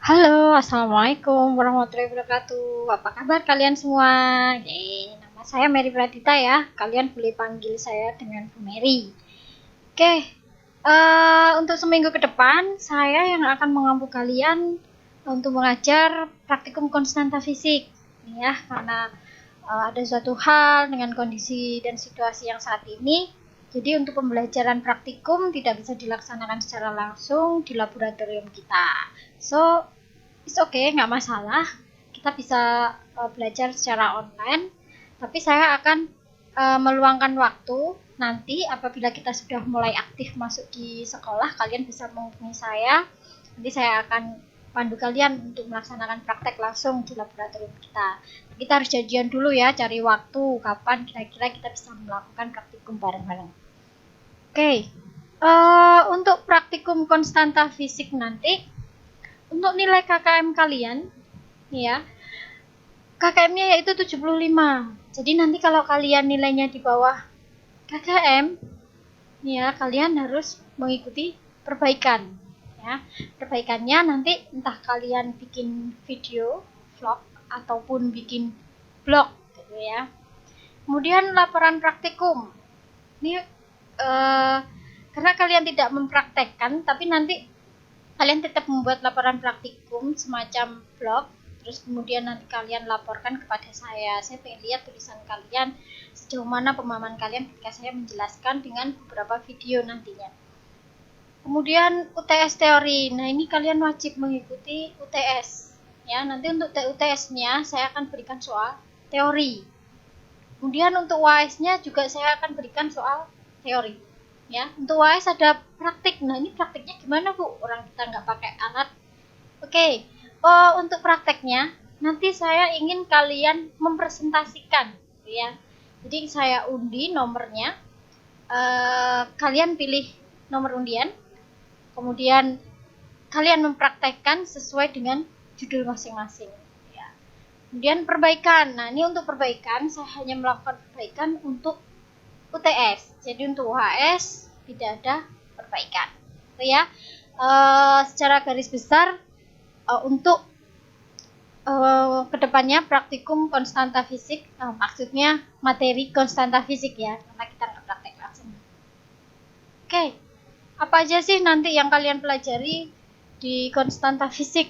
Halo, assalamualaikum warahmatullahi wabarakatuh. Apa kabar kalian semua? Nama saya Mary Pradita ya. Kalian boleh panggil saya dengan Bu Mary. Untuk seminggu ke depan, saya yang akan mengampu kalian untuk mengajar praktikum konstanta fisik. Ya, karena ada suatu hal dengan kondisi dan situasi yang saat ini. Jadi untuk pembelajaran praktikum tidak bisa dilaksanakan secara langsung di laboratorium kita. So, it's okay, nggak masalah. Kita bisa belajar secara online. Tapi saya akan meluangkan waktu nanti apabila kita sudah mulai aktif masuk di sekolah, kalian bisa menghubungi saya. Nanti saya akan pandu kalian untuk melaksanakan praktek langsung di laboratorium kita. Kita harus janjian dulu ya, cari waktu kapan kira-kira kita bisa melakukan praktikum bareng-bareng. Untuk praktikum konstanta fisik nanti, untuk nilai KKM kalian, ya, KKM-nya yaitu 75. Jadi nanti kalau kalian nilainya di bawah KKM, ya, kalian harus mengikuti perbaikan. Ya, perbaikannya nanti entah kalian bikin video, vlog, ataupun bikin blog, gitu ya. Kemudian laporan praktikum. Ini karena kalian tidak mempraktekkan, tapi nanti kalian tetap membuat laporan praktikum semacam blog, terus kemudian nanti kalian laporkan kepada saya. Saya pengen lihat tulisan kalian, sejauh mana pemahaman kalian ketika saya menjelaskan dengan beberapa video nantinya. Kemudian UTS teori. Nah, ini kalian wajib mengikuti UTS. Ya, nanti untuk UTS-nya saya akan berikan soal teori. Kemudian untuk UAS-nya juga saya akan berikan soal teori. Ya, untuk UAS ada praktik. Nah, ini praktiknya gimana, Bu? Orang kita nggak pakai alat. Untuk prakteknya nanti saya ingin kalian mempresentasikan, ya. Jadi saya undi nomornya. Kalian pilih nomor undian. Kemudian kalian mempraktekkan sesuai dengan judul masing-masing. Ya. Kemudian perbaikan. Nah, ini untuk perbaikan saya hanya melakukan perbaikan untuk UTS. Jadi untuk UHS tidak ada perbaikan. Ya. Secara garis besar untuk kedepannya praktikum konstanta fisik, maksudnya materi konstanta fisik ya, karena kita nggak praktek langsung. Apa aja sih nanti yang kalian pelajari di konstanta fisik?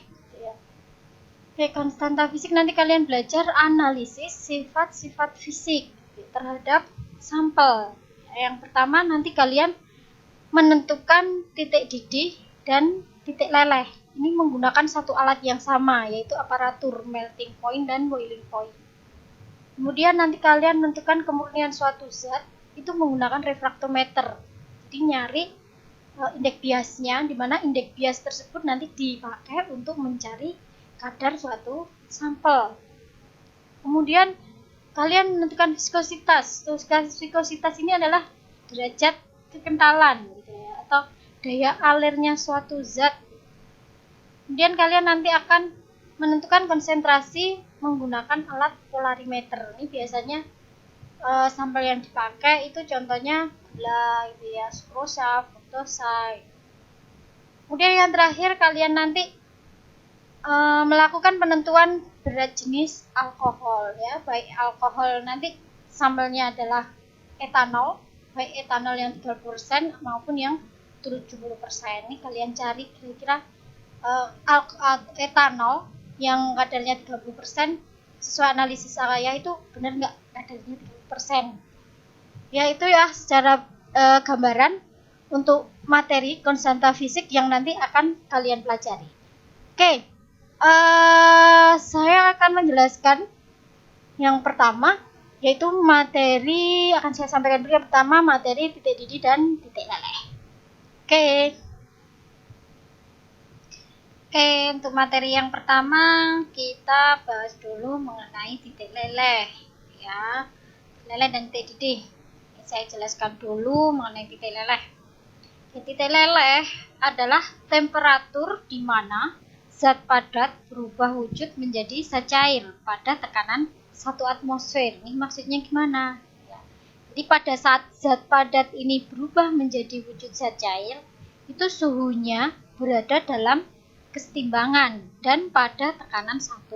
Konstanta fisik nanti kalian belajar analisis sifat-sifat fisik terhadap sampel. Yang pertama nanti kalian menentukan titik didih dan titik leleh. Ini menggunakan satu alat yang sama, yaitu aparatur melting point dan boiling point. Kemudian nanti kalian menentukan kemurnian suatu zat itu menggunakan refraktometer. Jadi nyari indeks biasnya, di mana indeks bias tersebut nanti dipakai untuk mencari kadar suatu sampel. Kemudian kalian menentukan viskositas. Viskositas ini adalah derajat kekentalan, gitu ya, atau daya alirnya suatu zat. Kemudian kalian nanti akan menentukan konsentrasi menggunakan alat polarimeter. Ini biasanya sampel yang dipakai itu contohnya gula, gitu ya, sukrosa, fruktosa. Kemudian yang terakhir kalian nanti melakukan penentuan berat jenis alkohol, ya, baik alkohol nanti sampelnya adalah etanol, baik etanol yang 30% maupun yang 70%. Ini kalian cari kira-kira etanol yang kadarnya 30% sesuai analisis saya itu benar nggak kadarnya 30%. Ya, itu ya secara gambaran untuk materi konstanta fisik yang nanti akan kalian pelajari. Saya akan menjelaskan yang pertama, yaitu materi akan saya sampaikan dulu. Yang pertama materi titik didih dan titik leleh. Untuk materi yang pertama kita bahas dulu mengenai titik leleh, ya, leleh dan titik didih. Saya jelaskan dulu mengenai titik leleh. Titik leleh adalah temperatur di mana zat padat berubah wujud menjadi zat cair pada tekanan 1 atmosfer. Ini maksudnya gimana? Ya. Jadi pada saat zat padat ini berubah menjadi wujud zat cair, itu suhunya berada dalam kesetimbangan dan pada tekanan 1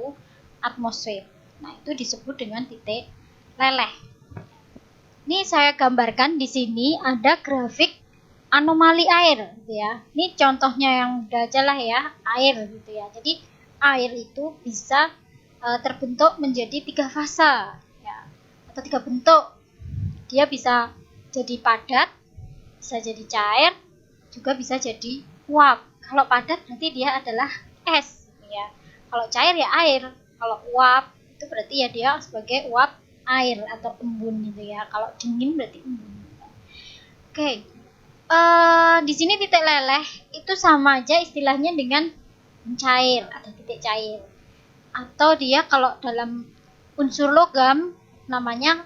atmosfer. Nah, itu disebut dengan titik leleh. Ini saya gambarkan di sini ada grafik anomali air gitu ya. Ini contohnya yang udah jelas ya, air gitu ya. Jadi air itu bisa terbentuk menjadi 3 fase ya, atau 3 bentuk. Dia bisa jadi padat, bisa jadi cair, juga bisa jadi uap. Kalau padat berarti dia adalah es ya. Kalau cair ya air, kalau uap itu berarti ya dia sebagai uap air atau embun gitu ya. Kalau dingin berarti embun. Oke. Di sini titik leleh itu sama aja istilahnya dengan cair atau titik cair. Atau dia kalau dalam unsur logam namanya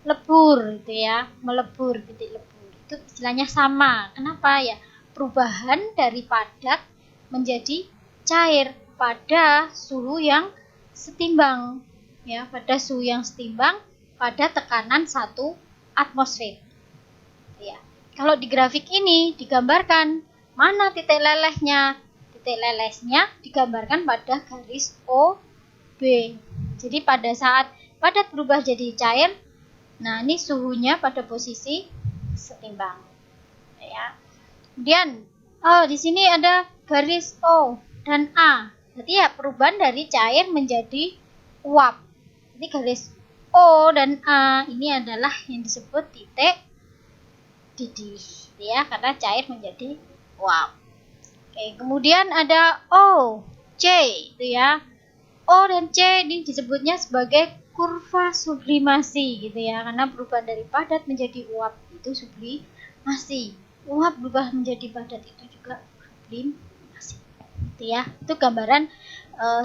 lebur gitu ya, melebur, titik lebur. Itu istilahnya sama. Kenapa ya? Perubahan dari padat menjadi cair pada suhu yang setimbang ya, pada suhu yang setimbang pada tekanan 1 atmosfer ya. Kalau di grafik ini digambarkan mana titik lelehnya. Titik lelehnya digambarkan pada garis OB. Jadi pada saat padat berubah jadi cair, nah ini suhunya pada posisi setimbang ya. Kemudian di sini ada garis O dan A. Jadi ya perubahan dari cair menjadi uap. Jadi garis O dan A ini adalah yang disebut titik didih ya, karena cair menjadi uap. Oke, kemudian ada O, C itu ya. O dan C ini disebutnya sebagai kurva sublimasi gitu ya, karena perubahan dari padat menjadi uap itu sublimasi. Uap berubah menjadi padat itu juga sublimasi. Gitu ya. Itu gambaran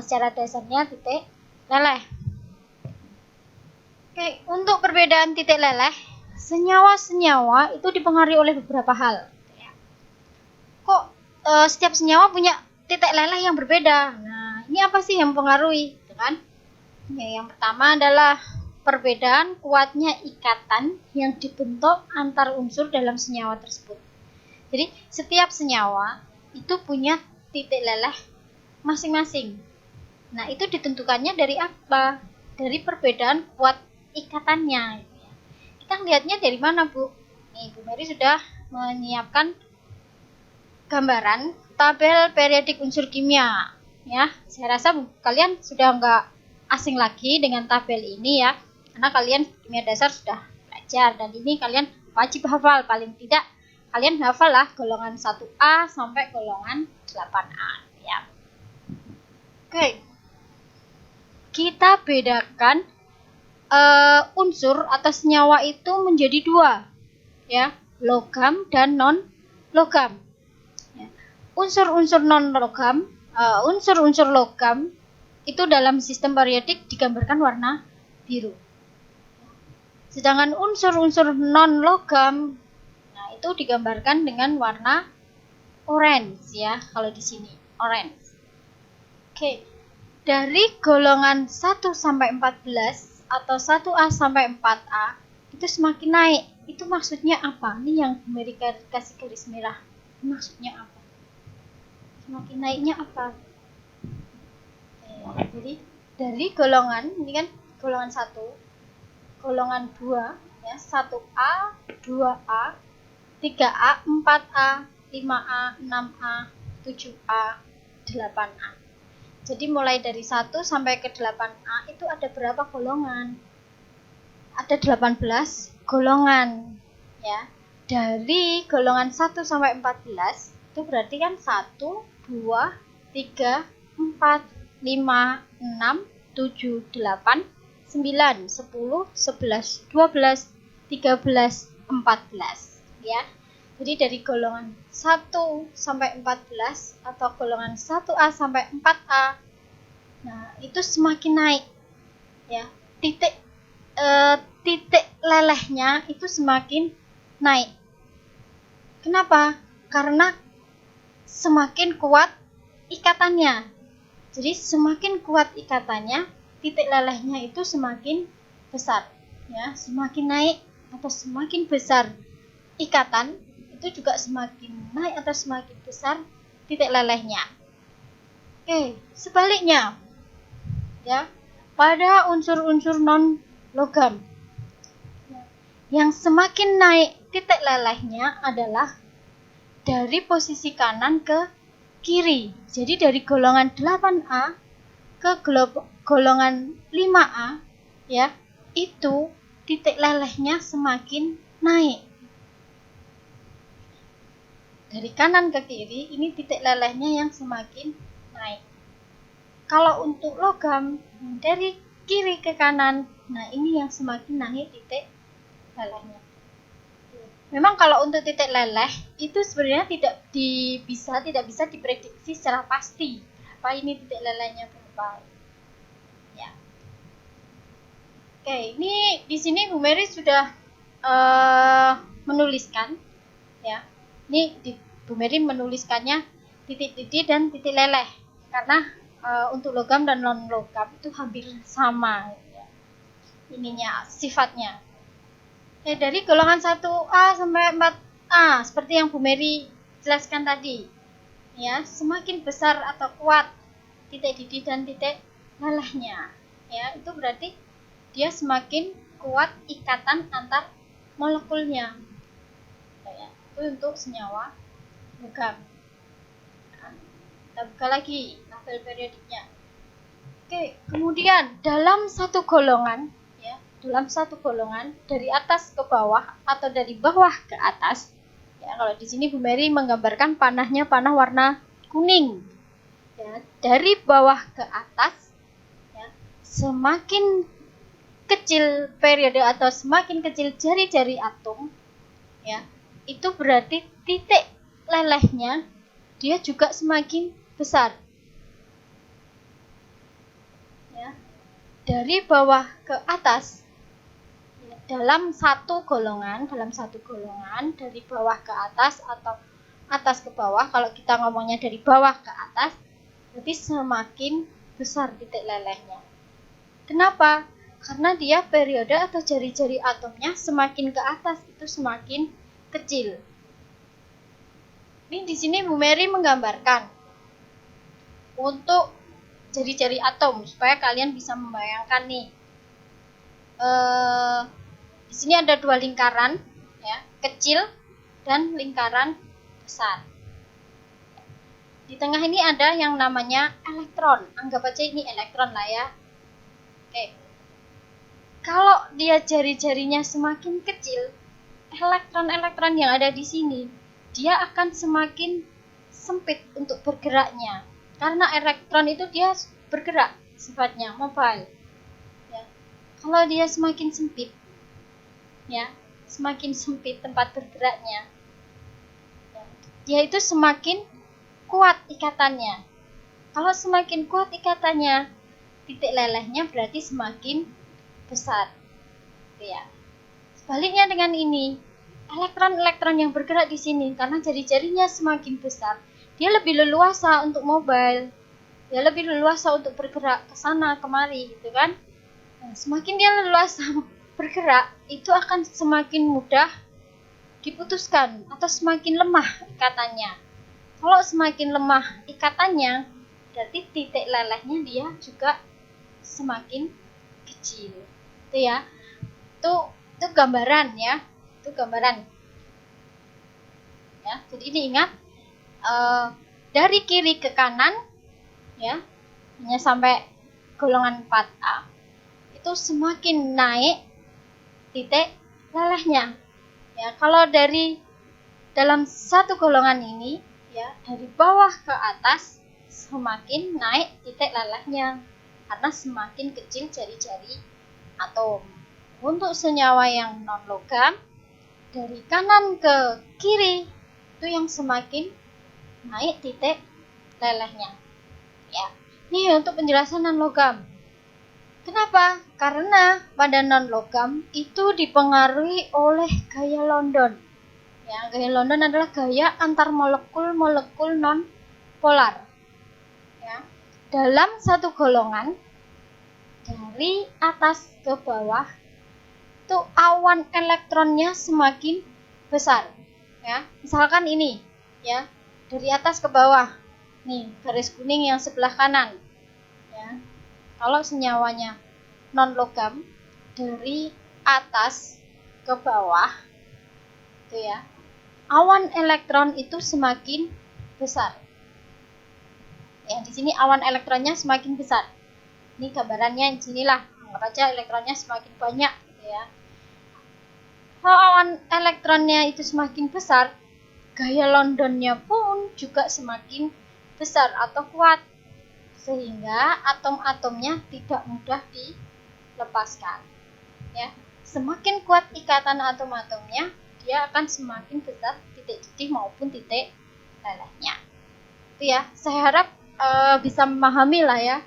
secara dasarnya titik leleh. Oke, untuk perbedaan titik leleh, senyawa-senyawa itu dipengaruhi oleh beberapa hal. Kok setiap senyawa punya titik leleh yang berbeda? Nah, ini apa sih yang mempengaruhi? Gitu kan? Ya, yang pertama adalah perbedaan kuatnya ikatan yang dibentuk antar unsur dalam senyawa tersebut. Jadi, setiap senyawa itu punya titik leleh masing-masing. Nah, itu ditentukannya dari apa? Dari perbedaan kuat ikatannya. Kita lihatnya dari mana, Bu? Nih, Bu Mary sudah menyiapkan gambaran tabel periodik unsur kimia. Ya, saya rasa kalian sudah nggak asing lagi dengan tabel ini ya, karena kalian kimia dasar sudah belajar dan ini kalian wajib hafal, paling tidak kalian hafal lah golongan 1A sampai golongan 8A ya. Oke, kita bedakan unsur atau senyawa itu menjadi 2 ya, logam dan non logam. Unsur-unsur non logam, unsur-unsur logam itu dalam sistem periodik digambarkan warna biru. Sedangkan unsur-unsur non logam, nah itu digambarkan dengan warna orange ya, kalau di sini orange. Oke. Dari golongan 1 sampai 14 atau 1A sampai 4A itu semakin naik. Itu maksudnya apa? Ini yang Mary kasih garis merah. Maksudnya apa? Semakin naiknya apa? Jadi dari golongan ini kan golongan 1, golongan 2 ya, 1A, 2A, 3A, 4A, 5A, 6A, 7A, 8A. Jadi mulai dari 1 sampai ke 8A itu ada berapa golongan? Ada 18 golongan ya. Dari golongan 1 sampai 14 itu berarti kan 1, 2, 3, 4, 5, 6, 7, 8, 9, 10, 11, 12, 13, 14 ya. Jadi dari golongan 1 sampai 14 atau golongan 1A sampai 4A, nah itu semakin naik ya, titik lelehnya itu semakin naik. Kenapa? Karena semakin kuat ikatannya. Jadi semakin kuat ikatannya, titik lelehnya itu semakin besar ya, semakin naik atau semakin besar ikatan itu juga semakin naik atau semakin besar titik lelehnya. Sebaliknya, ya, pada unsur-unsur non logam, yang semakin naik titik lelehnya adalah dari posisi kanan ke kiri. Jadi dari golongan 8A ke golongan 5A, ya, itu titik lelehnya semakin naik. Dari kanan ke kiri, ini titik lelehnya yang semakin naik. Kalau untuk logam, dari kiri ke kanan, nah ini yang semakin naik titik lelehnya. Memang kalau untuk titik leleh, itu sebenarnya tidak bisa diprediksi secara pasti. Apa ini titik lelehnya berapa? Ya. Ini di sini Bu Mary sudah menuliskan, ya. Ini Bu Mary menuliskannya titik-titik dan titik leleh karena untuk logam dan non logam itu hampir sama, ya, ininya sifatnya. Dari golongan 1A sampai 4A seperti yang Bu Mary jelaskan tadi, ya, semakin besar atau kuat titik didih dan titik lelehnya, ya, itu berarti dia semakin kuat ikatan antar molekulnya, ya, itu untuk senyawa logam. Nah, kita buka lagi tabel periodiknya. Kemudian dalam satu golongan, ya, dalam satu golongan dari atas ke bawah atau dari bawah ke atas, ya, kalau di sini Bu Mary menggambarkan panahnya panah warna kuning, ya, dari bawah ke atas, ya, semakin kecil periode atau semakin kecil jari-jari atom, ya, itu berarti titik lelehnya dia juga semakin besar, ya. Dari bawah ke atas, ya, dalam satu golongan dari bawah ke atas atau atas ke bawah, kalau kita ngomongnya dari bawah ke atas, berarti semakin besar titik lelehnya. Kenapa? Karena dia periode atau jari-jari atomnya semakin ke atas itu semakin kecil. Ini di sini Bu Mary menggambarkan untuk jari-jari atom supaya kalian bisa membayangkan nih. Di sini ada dua lingkaran, ya, kecil dan lingkaran besar. Di tengah ini ada yang namanya elektron. Anggap aja ini elektron lah, ya. Kalau dia jari-jarinya semakin kecil, elektron-elektron yang ada di sini, dia akan semakin sempit untuk bergeraknya. Karena elektron itu dia bergerak, sifatnya mobile. Ya. Kalau dia semakin sempit, ya, semakin sempit tempat bergeraknya, ya, dia itu semakin kuat ikatannya. Kalau semakin kuat ikatannya, titik lelehnya berarti semakin besar, ya. Sebaliknya dengan ini, elektron-elektron yang bergerak di sini karena jari-jarinya semakin besar, dia lebih leluasa untuk mobile, dia lebih leluasa untuk bergerak ke sana kemari, gitu kan. Nah, semakin dia leluasa bergerak, itu akan semakin mudah diputuskan atau semakin lemah ikatannya. Kalau semakin lemah ikatannya, berarti titik lelehnya dia juga semakin kecil. Itu ya, itu gambaran, ya, itu gambaran, ya. Jadi diingat, dari kiri ke kanan, ya, hanya sampai golongan 4A itu semakin naik titik lelehnya, ya. Kalau dari dalam satu golongan ini, ya, dari bawah ke atas semakin naik titik lelehnya karena semakin kecil jari-jari atom. Untuk senyawa yang non logam, dari kanan ke kiri itu yang semakin naik titik lelehnya, ya. Ini untuk penjelasan non logam. Kenapa? Karena pada non logam itu dipengaruhi oleh gaya London. Ya, gaya London adalah gaya antar molekul-molekul non polar, ya. Dalam satu golongan dari atas ke bawah itu awan elektronnya semakin besar, ya. Misalkan ini, ya, dari atas ke bawah Nih, garis kuning yang sebelah kanan. Ya. Kalau senyawanya non logam dari atas ke bawah, itu ya, awan elektron itu semakin besar. Ya, di sini awan elektronnya semakin besar. Ini gambarannya di sinilah. Anggap aja elektronnya semakin banyak, gitu ya. Kalau awan elektronnya itu semakin besar, gaya Londonnya pun juga semakin besar atau kuat, sehingga atom-atomnya tidak mudah dilepaskan. Ya, semakin kuat ikatan atom-atomnya, dia akan semakin besar titik didih maupun titik lelehnya. Itu ya, saya harap bisa memahami lah ya.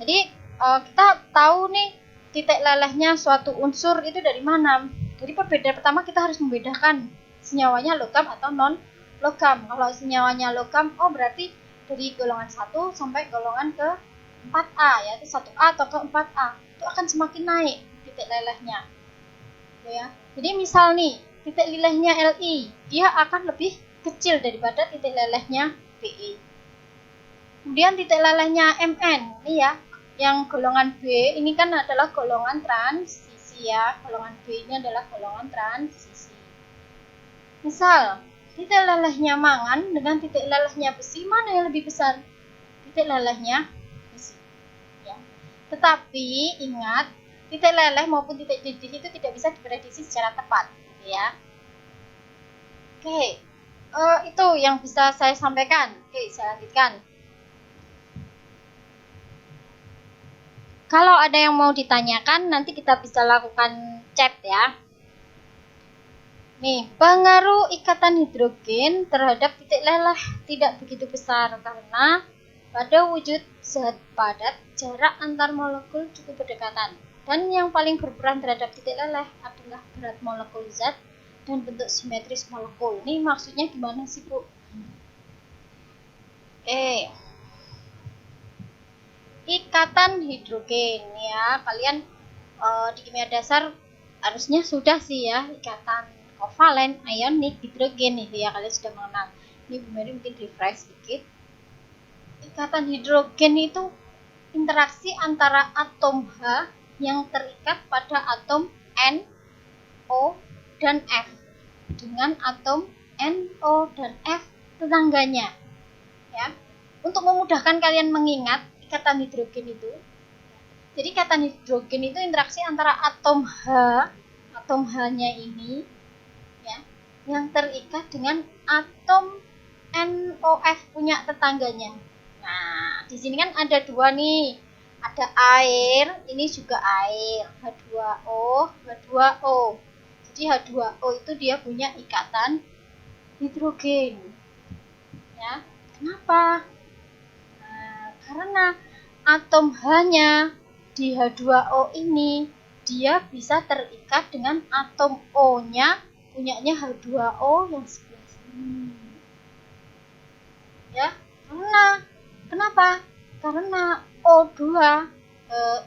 Jadi kita tahu nih titik lelehnya suatu unsur itu dari mana. Jadi perbedaan pertama kita harus membedakan senyawanya logam atau non logam. Kalau senyawanya logam, oh berarti dari golongan 1 sampai golongan ke 4A, yaitu 1A atau ke 4A. Itu akan semakin naik titik lelehnya. Ya. Jadi misal nih, titik lelehnya Li, dia akan lebih kecil daripada titik lelehnya Be. Kemudian titik lelehnya Mn, ini ya, yang golongan B ini kan adalah golongan transisi ya. Golongan B ini adalah golongan transisi. Misal, titik lelehnya mangan dengan titik lelehnya besi, mana yang lebih besar? Titik lelehnya besi. Ya. Tetapi ingat, titik leleh maupun titik didih itu tidak bisa diprediksi secara tepat, ya. Oke, itu yang bisa saya sampaikan. Oke, saya lanjutkan. Kalau ada yang mau ditanyakan, nanti kita bisa lakukan chat ya. Nih, pengaruh ikatan hidrogen terhadap titik leleh tidak begitu besar karena pada wujud zat padat, jarak antar molekul cukup berdekatan. Dan yang paling berperan terhadap titik leleh adalah berat molekul zat dan bentuk simetris molekul. Ini maksudnya gimana sih, Bu? Ikatan hidrogen ya, kalian di kimia dasar harusnya sudah sih ya, ikatan kovalen, ionik, hidrogen itu ya, kalian sudah mengenal. Ini Bu Mary mungkin refresh sedikit. Ikatan hidrogen itu interaksi antara atom H yang terikat pada atom N, O, dan F dengan atom NO dan F tetangganya ya. Untuk memudahkan kalian mengingat ikatan hidrogen itu, jadi ikatan hidrogen itu interaksi antara atom H-nya ini ya, yang terikat dengan atom NOF punya tetangganya. Nah, di sini kan ada dua nih, ada air, ini juga air, H2O, H2O. Jadi H2O itu dia punya ikatan hidrogen. Ya, kenapa? Karena atom H-nya di H2O ini dia bisa terikat dengan atom O-nya punyanya H2O yang sebelah sini. Ya, kenapa? Karena O2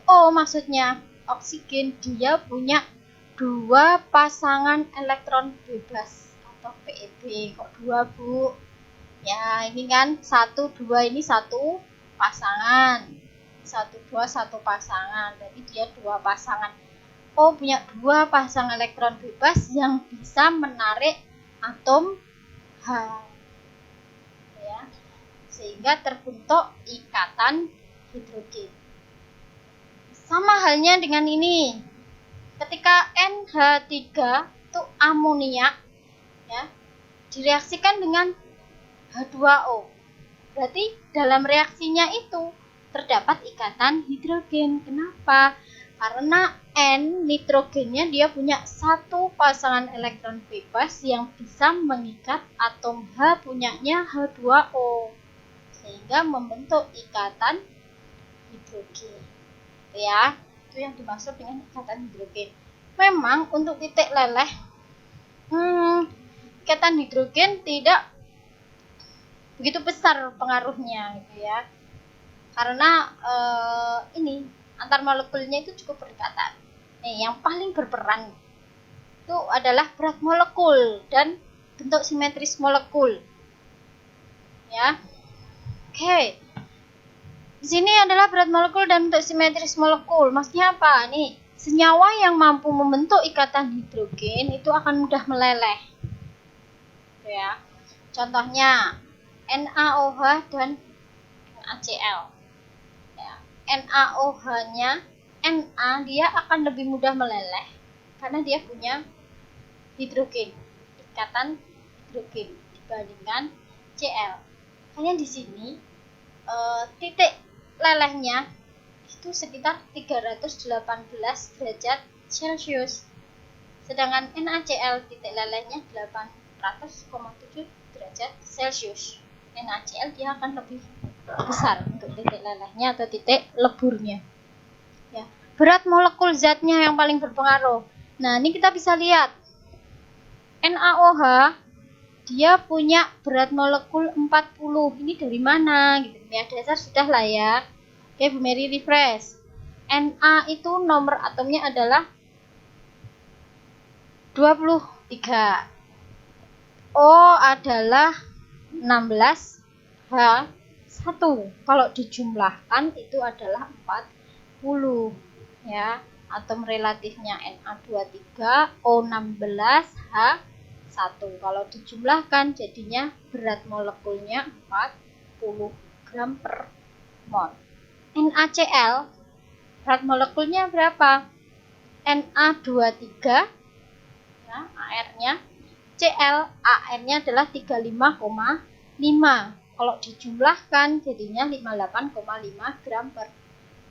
O maksudnya oksigen, dia punya dua pasangan elektron bebas atau PEB. Kok dua, Bu? Ya, ini kan 1, 2 ini satu pasangan, 1, 2 satu pasangan, jadi dia dua pasangan. O punya dua pasang elektron bebas yang bisa menarik atom H ya, sehingga terbentuk ikatan hidrogen. Sama halnya dengan ini, ketika NH3 itu amoniak ya, direaksikan dengan H2O. Berarti dalam reaksinya itu terdapat ikatan hidrogen. Kenapa? Karena N nitrogennya dia punya satu pasangan elektron bebas yang bisa mengikat atom H punyanya H2O, sehingga membentuk ikatan hidrogen. Ya, itu yang dimaksud dengan ikatan hidrogen. Memang untuk titik leleh, ikatan hidrogen tidak begitu besar pengaruhnya gitu ya, karena ini antar molekulnya itu cukup berdekatan. Nih, yang paling berperan itu adalah berat molekul dan bentuk simetris molekul. ya. Oke. Di sini adalah berat molekul dan bentuk simetris molekul. Maksudnya apa? Nih, senyawa yang mampu membentuk ikatan hidrogen itu akan mudah meleleh. Ya. Contohnya NaOH dan NaCl. Ya. NaOH-nya Na dia akan lebih mudah meleleh karena dia punya hidrogen, ikatan hidrogen dibandingkan Cl. Hanya di sini titik lelehnya itu sekitar 318 derajat Celcius. Sedangkan NaCl titik lelehnya 800,7 derajat Celcius. NaCl dia akan lebih besar untuk titik lelehnya atau titik leburnya. Ya. Berat molekul zatnya yang paling berpengaruh. Nah, ini kita bisa lihat. NaOH dia punya berat molekul 40. Ini dari mana? Gitu. Ya, dasar sudah lah ya. Oke, Bu Mary refresh. Na itu nomor atomnya adalah 23. O adalah 16. H1. Kalau dijumlahkan itu adalah 40. Ya, atom relatifnya Na23, O16, H1. Kalau dijumlahkan jadinya berat molekulnya 40 gram per mol. NaCl berat molekulnya berapa? Na23 ya, AR-nya, Cl AR-nya adalah 35,5. Kalau dijumlahkan jadinya 58,5 gram per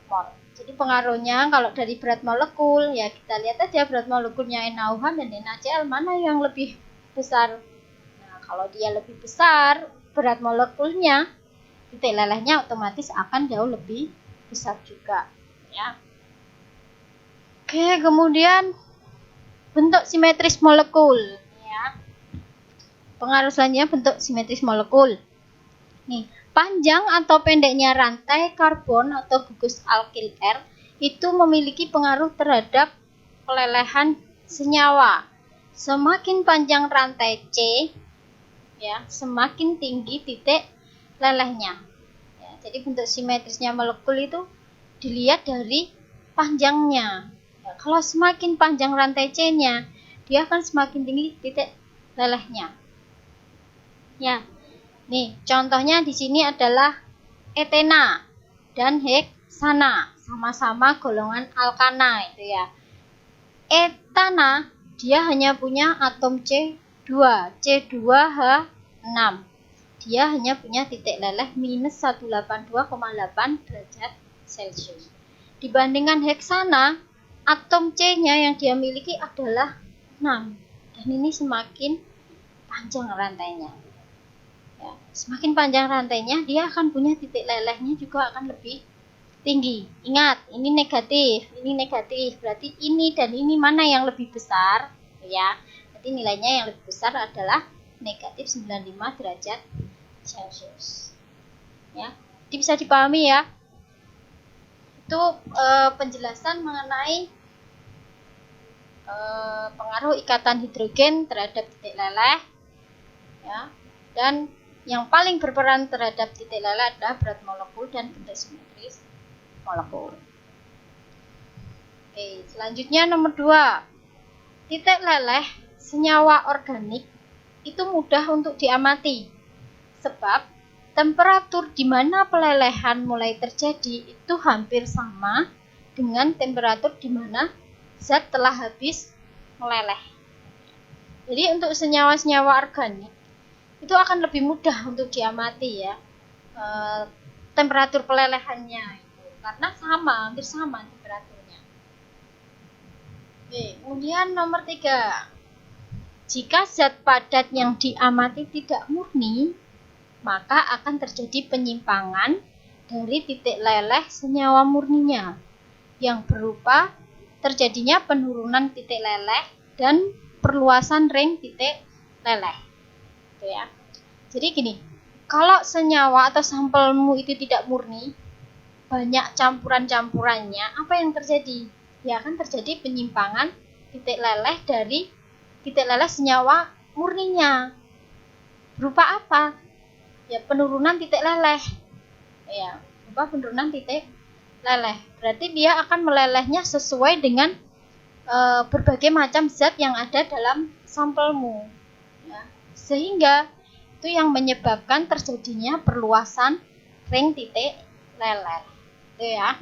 mol. Jadi pengaruhnya kalau dari berat molekul ya kita lihat aja berat molekulnya NaOH dan NaCl mana yang lebih besar. Nah, kalau dia lebih besar berat molekulnya, titik lelehnya otomatis akan jauh lebih besar juga, ya. Oke, kemudian bentuk simetris molekul, ya. Pengaruh selanjutnya bentuk simetris molekul. Nih, panjang atau pendeknya rantai karbon atau gugus alkil R itu memiliki pengaruh terhadap pelelehan senyawa. Semakin panjang rantai C, ya, semakin tinggi titik lelehnya. Ya, jadi bentuk simetrisnya molekul itu dilihat dari panjangnya. Ya, kalau semakin panjang rantai C-nya, dia akan semakin tinggi titik lelehnya. Ya, nih contohnya di sini adalah etena dan heksana, sama-sama golongan alkana itu ya. Etana dia hanya punya atom C2, C2H6. Dia hanya punya titik leleh minus 182,8 derajat Celcius. Dibandingkan heksana, atom C-nya yang dia miliki adalah 6. Dan ini semakin panjang rantainya. Ya, semakin panjang rantainya, dia akan punya titik lelehnya juga akan lebih tinggi. Ingat, ini negatif, ini negatif. Berarti ini dan ini mana yang lebih besar? Ya, berarti nilainya yang lebih besar adalah negatif 95 derajat Celcius. Ya, jadi bisa dipahami ya. Itu penjelasan mengenai pengaruh ikatan hidrogen terhadap titik leleh. Ya, dan yang paling berperan terhadap titik leleh adalah berat molekul dan bentuk simetris molekul. Oke, selanjutnya nomor 2. Titik leleh senyawa organik itu mudah untuk diamati. Sebab temperatur di mana pelelehan mulai terjadi itu hampir sama dengan temperatur di mana zat telah habis meleleh. Jadi untuk senyawa-senyawa organik itu akan lebih mudah untuk diamati ya. Temperatur pelelehannya karena sama, hampir sama temperaturnya. Oke, kemudian nomor 3. Jika zat padat yang diamati tidak murni, maka akan terjadi penyimpangan dari titik leleh senyawa murninya yang berupa terjadinya penurunan titik leleh dan perluasan ring titik leleh. Gitu ya. Jadi gini, kalau senyawa atau sampelmu itu tidak murni, banyak campuran-campurannya, apa yang terjadi? Ya akan terjadi penyimpangan titik leleh dari titik leleh senyawa murninya. Berupa apa? ya penurunan titik leleh. Ya, penurunan titik leleh. Berarti dia akan melelehnya sesuai dengan berbagai macam zat yang ada dalam sampelmu. Ya. Sehingga itu yang menyebabkan terjadinya perluasan ring titik leleh. Itu ya.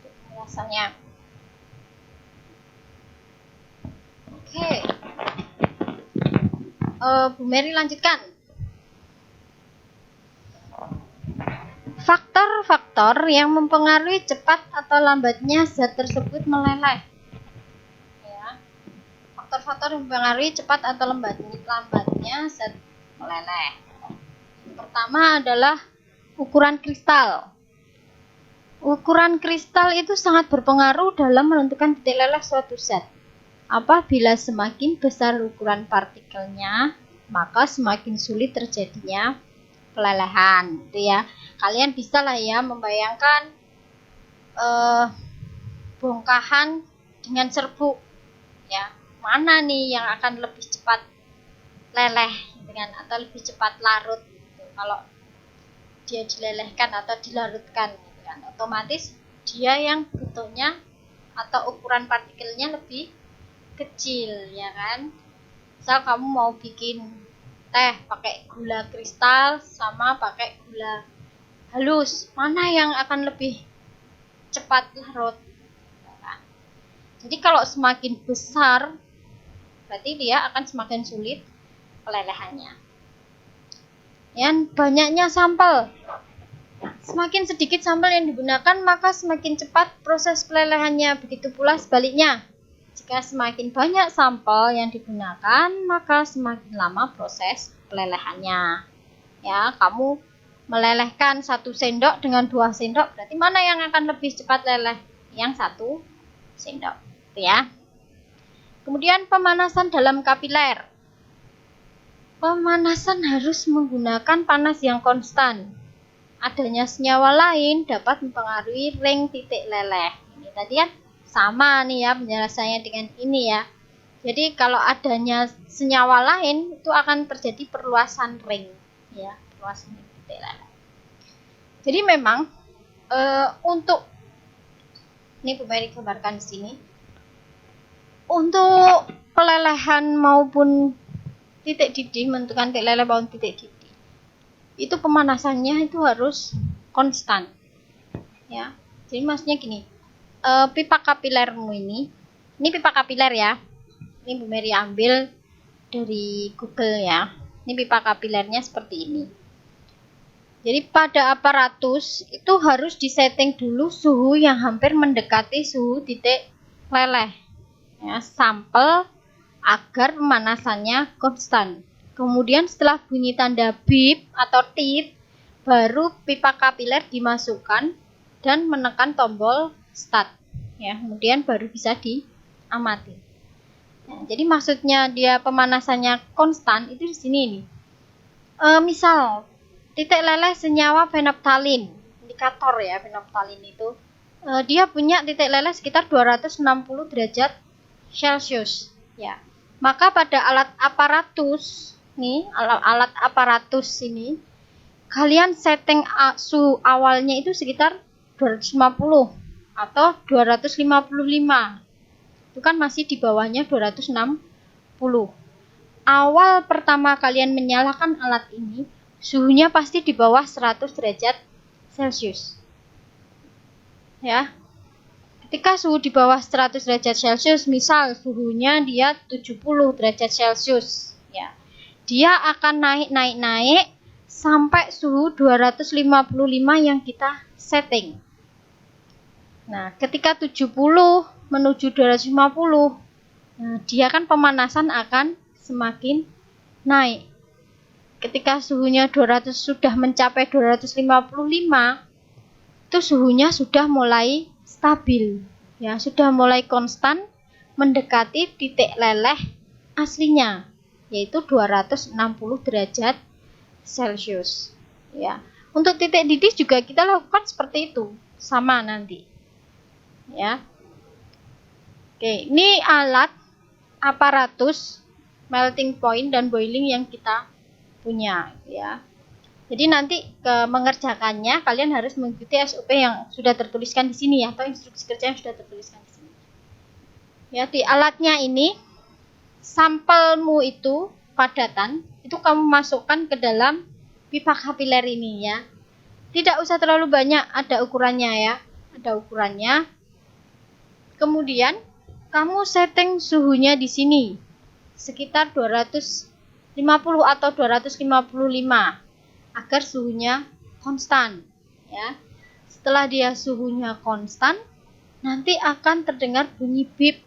Penjelasannya. Oke. Bu Mary lanjutkan. Faktor-faktor yang mempengaruhi cepat atau lambatnya zat tersebut meleleh. Ya. Faktor-faktor yang mempengaruhi cepat atau lambatnya zat meleleh. Pertama adalah ukuran kristal. Ukuran kristal itu sangat berpengaruh dalam menentukan titik leleh suatu zat. Apabila semakin besar ukuran partikelnya, maka semakin sulit terjadinya pelelehan, gitu ya. Kalian bisa lah ya membayangkan bongkahan dengan serbuk, ya. Mana nih yang akan lebih cepat leleh, dengan atau lebih cepat larut, gitu. Kalau dia dilelehkan atau dilarutkan, gitu kan, otomatis dia yang bentuknya atau ukuran partikelnya lebih kecil, ya kan. Misal kamu mau bikin teh pakai gula kristal sama pakai gula halus, mana yang akan lebih cepat larut? Jadi kalau semakin besar, berarti dia akan semakin sulit pelelehannya. Yang banyaknya sampel, semakin sedikit sampel yang digunakan, maka semakin cepat proses pelelehannya. Begitu pula sebaliknya. Jika semakin banyak sampel yang digunakan, maka semakin lama proses pelelehannya. Ya, kamu melelehkan 1 sendok dengan 2 sendok, berarti mana yang akan lebih cepat leleh? Yang 1 sendok, gitu ya. Kemudian pemanasan dalam kapiler. Pemanasan harus menggunakan panas yang konstan. Adanya senyawa lain dapat mempengaruhi ring titik leleh. Ini tadi kan sama nih ya penjelasannya dengan ini ya. Jadi kalau adanya senyawa lain itu akan terjadi perluasan ring, ya, perluasan ring titik leleh. Jadi memang untuk ini Bu Mary gambarkan di sini. Untuk pelelehan maupun titik didih, menentukan titik leleh maupun titik didih, itu pemanasannya itu harus konstan, ya. Jadi maksudnya gini, pipa kapilermu ini pipa kapiler ya. Ini Bu Mary ambil dari Google ya. Ini pipa kapilernya seperti ini. Jadi pada aparatus itu harus disetting dulu suhu yang hampir mendekati suhu titik leleh, ya, sampel agar pemanasannya konstan. Kemudian setelah bunyi tanda bip atau tit, baru pipa kapiler dimasukkan dan menekan tombol start, ya. Kemudian baru bisa diamati. Nah, jadi maksudnya dia pemanasannya konstan itu di sini nih. Misal titik leleh senyawa fenolftalin, indikator ya fenolftalin itu, dia punya titik leleh sekitar 260 derajat Celcius, ya. Maka pada alat aparatus nih, alat aparatus ini kalian setting suhu awalnya itu sekitar 250 atau 255. Itu kan masih di bawahnya 260. Awal pertama kalian menyalakan alat ini, suhunya pasti di bawah 100 derajat Celcius. Ya. Ketika suhu di bawah 100 derajat Celcius, misal suhunya dia 70 derajat Celcius, ya. Dia akan naik sampai suhu 255 yang kita setting. Nah, ketika 70 menuju 250, nah, dia kan pemanasan akan semakin naik. Ketika suhunya 200 sudah mencapai 255, itu suhunya sudah mulai stabil, ya, sudah mulai konstan mendekati titik leleh aslinya, yaitu 260 derajat Celcius, ya. Untuk titik didih juga kita lakukan seperti itu, sama nanti, ya. Oke, ini alat aparatus melting point dan boiling yang kita punya, ya. Jadi nanti mengerjakannya kalian harus mengikuti SOP yang sudah tertuliskan di sini ya, atau instruksi kerja yang sudah tertuliskan di sini. Ya, di alatnya ini sampelmu itu padatan itu kamu masukkan ke dalam pipa kapiler ini ya. Tidak usah terlalu banyak, ada ukurannya ya. Ada ukurannya. Kemudian kamu setting suhunya di sini sekitar 250 atau 255 agar suhunya konstan ya. Setelah dia suhunya konstan, nanti akan terdengar bunyi bip.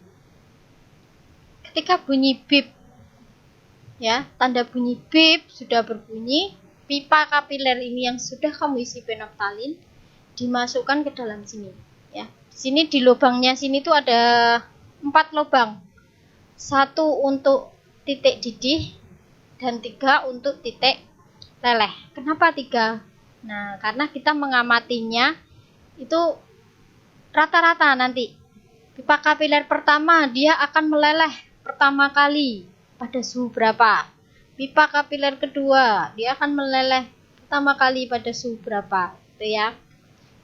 Ketika bunyi bip ya, tanda bunyi bip sudah berbunyi, pipa kapiler ini yang sudah kamu isi penoptalin dimasukkan ke dalam sini ya. Di sini di lubangnya sini tuh ada 4 lubang. 1 untuk titik didih dan 3 untuk titik leleh. Kenapa 3? Nah, karena kita mengamatinya itu rata-rata nanti. Pipa kapiler pertama dia akan meleleh pertama kali pada suhu berapa. Pipa kapiler kedua dia akan meleleh pertama kali pada suhu berapa, gitu ya.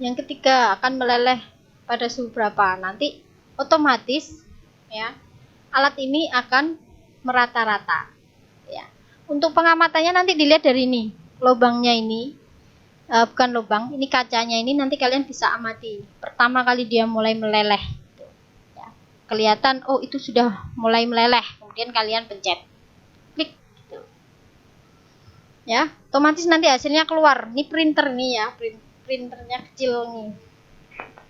Yang ketiga akan meleleh pada suhu berapa. Nanti otomatis ya, alat ini akan merata-rata ya. Untuk pengamatannya nanti dilihat dari ini, lubangnya ini, bukan lubang, ini kacanya ini nanti kalian bisa amati. Pertama kali dia mulai meleleh, gitu, ya. Kelihatan, oh itu sudah mulai meleleh, kemudian kalian pencet, klik, gitu. Ya, otomatis nanti hasilnya keluar. Ini printer nih ya, printernya kecil nih.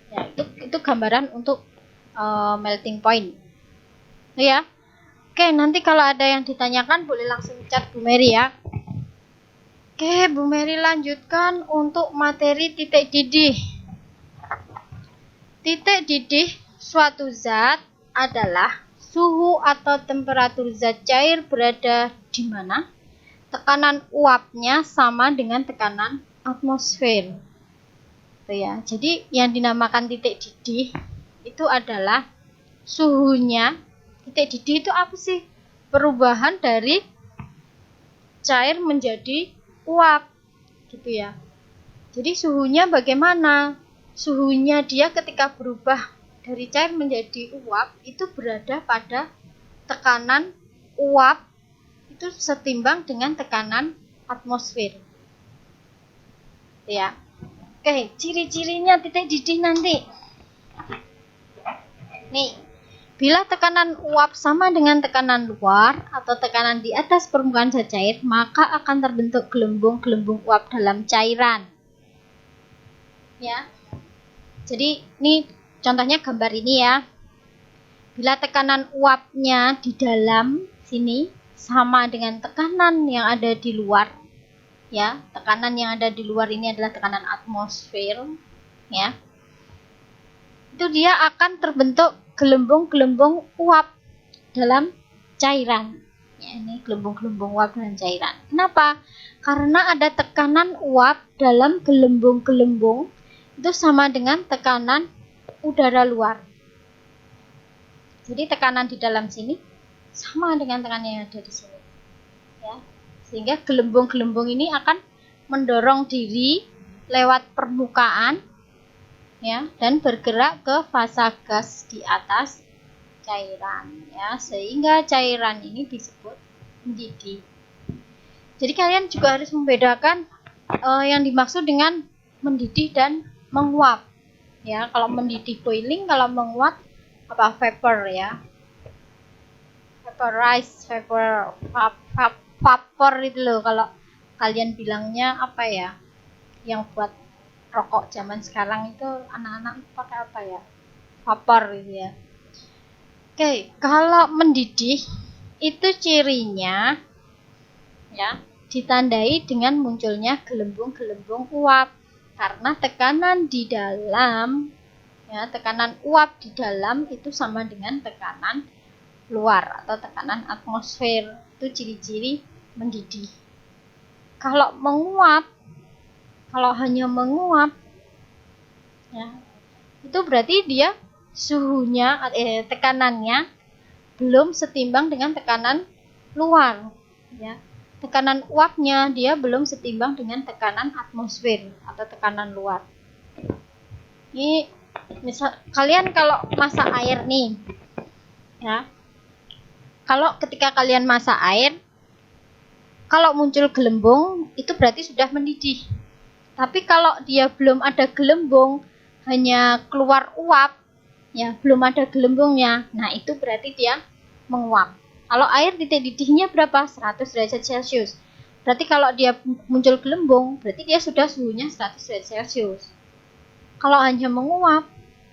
Ya, itu gambaran untuk melting point, ya. Oke, nanti kalau ada yang ditanyakan boleh langsung chat Bu Mary ya. Oke, Bu Mary lanjutkan untuk materi titik didih. Titik didih suatu zat adalah suhu atau temperatur zat cair berada di mana tekanan uapnya sama dengan tekanan atmosfer. Itu ya. Jadi yang dinamakan titik didih itu adalah suhunya. Titik didih itu apa sih? Perubahan dari cair menjadi uap, gitu ya. Jadi suhunya bagaimana? Suhunya dia ketika berubah dari cair menjadi uap itu berada pada tekanan uap itu setimbang dengan tekanan atmosfer. Ya. Oke, ciri-cirinya titik didih nanti. Nih, bila tekanan uap sama dengan tekanan luar atau tekanan di atas permukaan zat cair, maka akan terbentuk gelembung-gelembung uap dalam cairan. Ya. Jadi, ini contohnya gambar ini ya. Bila tekanan uapnya di dalam sini sama dengan tekanan yang ada di luar, ya. Tekanan yang ada di luar ini adalah tekanan atmosfer, ya. Itu dia akan terbentuk gelembung-gelembung uap dalam cairan. Ya, ini gelembung-gelembung uap dalam cairan. Kenapa? Karena ada tekanan uap dalam gelembung-gelembung itu sama dengan tekanan udara luar. Jadi tekanan di dalam sini sama dengan tekanan yang ada di sini. Ya. Sehingga gelembung-gelembung ini akan mendorong diri lewat permukaan, ya, dan bergerak ke fasa gas di atas cairan, ya, sehingga cairan ini disebut mendidih. Jadi kalian juga harus membedakan yang dimaksud dengan mendidih dan menguap, ya. Kalau mendidih boiling, kalau menguap apa vapor, ya, vaporize, vapor itu loh. Kalau kalian bilangnya apa ya, yang buat rokok zaman sekarang itu anak-anak pakai apa ya, vapor gitu ya. Oke, kalau mendidih itu cirinya ya ditandai dengan munculnya gelembung-gelembung uap karena tekanan di dalam, ya, tekanan uap di dalam itu sama dengan tekanan luar atau tekanan atmosfer. Itu ciri-ciri mendidih. Kalau menguap, kalau hanya menguap, ya, itu berarti dia suhunya, tekanannya belum setimbang dengan tekanan luar, ya. tekanan uapnya dia belum setimbang dengan tekanan atmosfer atau tekanan luar. Ini misal kalian kalau masak air nih, ya, kalau ketika kalian masak air, kalau muncul gelembung itu berarti sudah mendidih. Tapi kalau dia belum ada gelembung, hanya keluar uap, ya belum ada gelembungnya, nah itu berarti dia menguap. Kalau air titik didihnya berapa? 100 derajat Celcius. Berarti kalau dia muncul gelembung, berarti dia sudah suhunya 100 derajat Celcius. Kalau hanya menguap,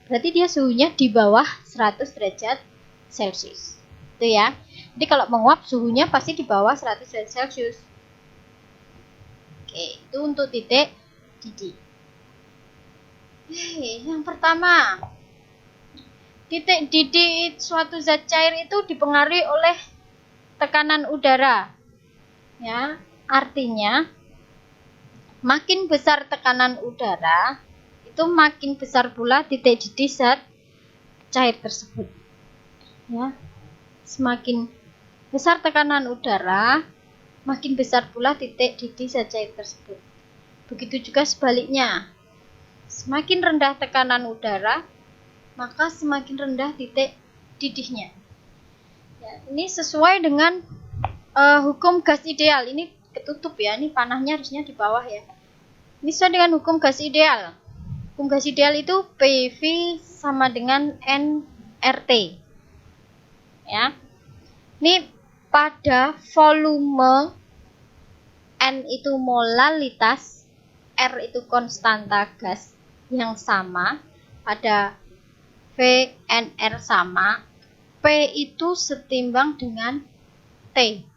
berarti dia suhunya di bawah 100 derajat Celcius. Itu ya. Jadi kalau menguap suhunya pasti di bawah 100 derajat Celcius. Oke, itu untuk titik didih. Yang pertama, titik didih suatu zat cair itu dipengaruhi oleh tekanan udara. Ya, artinya makin besar tekanan udara, itu makin besar pula titik didih zat cair tersebut. Ya. Semakin besar tekanan udara, makin besar pula titik didih zat cair tersebut. Begitu juga sebaliknya. Semakin rendah tekanan udara, maka semakin rendah titik didihnya. Ya, ini sesuai dengan hukum gas ideal. Ini ketutup ya, ini panahnya harusnya di bawah ya. Ini sesuai dengan hukum gas ideal. Hukum gas ideal itu PV sama dengan nRT. Ya. Ini pada volume N itu molalitas, R itu konstanta gas yang sama, pada VNR sama, P itu setimbang dengan T.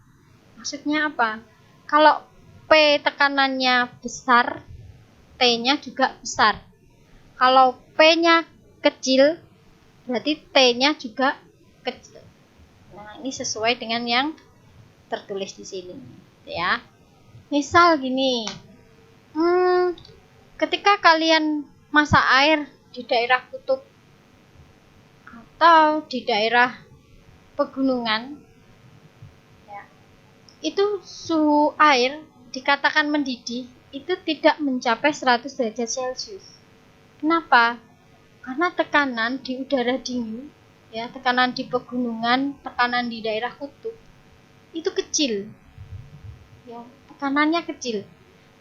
Maksudnya apa? Kalau P tekanannya besar, T-nya juga besar. Kalau P-nya kecil, berarti T-nya juga kecil. Nah, ini sesuai dengan yang tertulis di sini, ya. Misal gini, ketika kalian masak air di daerah kutub atau di daerah pegunungan, ya, itu suhu air dikatakan mendidih itu tidak mencapai 100 derajat Celcius. Kenapa? Karena tekanan di udara dingin, ya, tekanan di pegunungan, tekanan di daerah kutub itu kecil, ya, tekanannya kecil.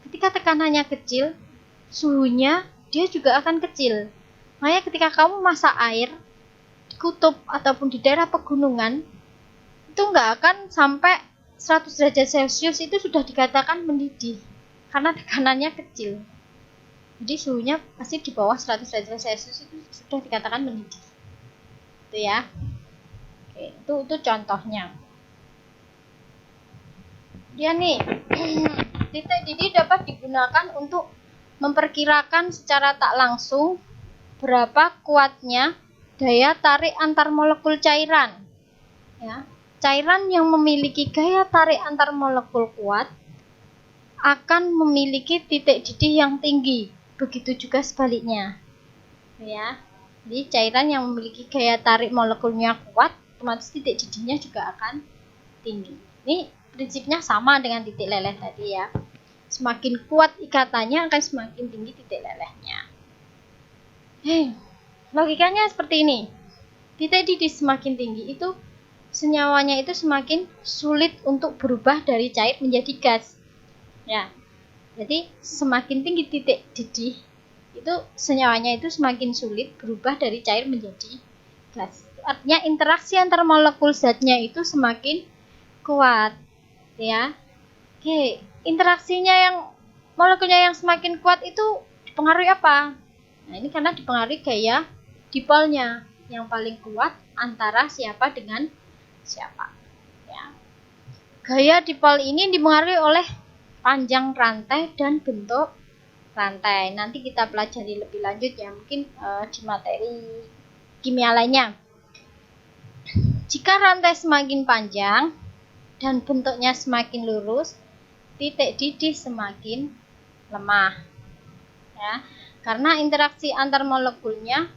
Ketika tekanannya kecil, suhunya dia juga akan kecil. Makanya ketika kamu masak air di kutub ataupun di daerah pegunungan, itu nggak akan sampai 100 derajat Celcius, itu sudah dikatakan mendidih karena tekanannya kecil. Jadi suhunya pasti di bawah 100 derajat Celcius itu sudah dikatakan mendidih. Itu ya. Oke, itu contohnya. Dia nih, titik didih dapat digunakan untuk memperkirakan secara tak langsung berapa kuatnya daya tarik antar molekul cairan. Ya, cairan yang memiliki gaya tarik antar molekul kuat akan memiliki titik didih yang tinggi. Begitu juga sebaliknya. Ya, jadi cairan yang memiliki gaya tarik molekulnya kuat, otomatis titik didihnya juga akan tinggi. Ini prinsipnya sama dengan titik leleh tadi ya. Semakin kuat ikatannya akan semakin tinggi titik lelehnya. Logikanya seperti ini. Titik didih semakin tinggi itu senyawanya itu semakin sulit untuk berubah dari cair menjadi gas. Ya. Jadi semakin tinggi titik didih itu senyawanya itu semakin sulit berubah dari cair menjadi gas. Artinya interaksi antar molekul zatnya itu semakin kuat, ya. Oke, interaksinya yang molekulnya yang semakin kuat itu dipengaruhi apa? Nah, ini karena dipengaruhi gaya dipolnya yang paling kuat antara siapa dengan siapa. Ya. Gaya dipol ini dipengaruhi oleh panjang rantai dan bentuk rantai. Nanti kita pelajari lebih lanjut ya, mungkin di materi kimia lainnya. Jika rantai semakin panjang dan bentuknya semakin lurus, titik didih semakin lemah. Ya, karena interaksi antar molekulnya